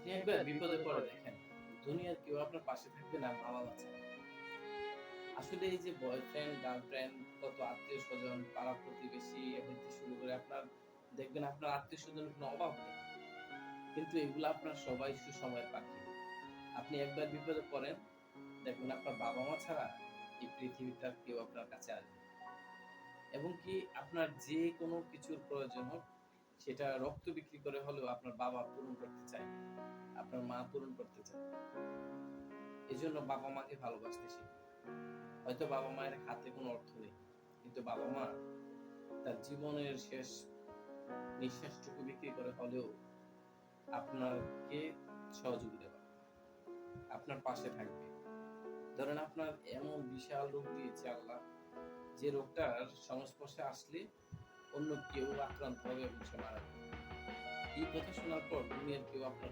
আপনি একবার বিপদে পড়ে দেখেন, দুনিয়ার কেউ আপনার পাশে থাকবে না বাবা-মা ছাড়া। আসলে এই যে বয়ফ্রেন্ড, গার্লফ্রেন্ড, কত আত্মীয়স্বজন, পাড়া-প্রতিবেশী হইতে শুরু করে দেখবেন আপনার আত্মীয়স্বজনের কোনো অভাব নেই। কিন্তু এগুলা আপনার সবাই সুসময়ের পাখি। আপনি একবার বিপদে পড়েন, দেখবেন আপনার বাবা-মা ছাড়া এই পৃথিবীতে আর কেউ আপনার কাছে আসবে না। এবং কি আপনার যেকোনো কিছুর প্রয়োজন হোক, সেটা রক্ত বিক্রি করে হলেও আপনার বাবা পূরণ করতে চায়, আপনার মা পূরণ করতে চায়। এজন্য বাবা-মাকে ভালোবাসতে শিখুন। হয়তো বাবা-মায়ের হাতে কোনো অর্থ নেই। কিন্তু বাবা-মা তার জীবনের শেষ নিঃশ্বাসটুকু বিক্রি করে হলেও আপনাকে সহযোগিতা করবে। আপনার পাশে থাকবে। ধরেন আপনার এমন বিশাল রোগ দিয়েছে আল্লাহ, যে রোগটার সংস্পর্শে আসলে অন্য কেউ আক্রান্ত হবে এবং সে মারা যাবে। এই কথা শোনার পর দুনিয়ার কেউ আপনার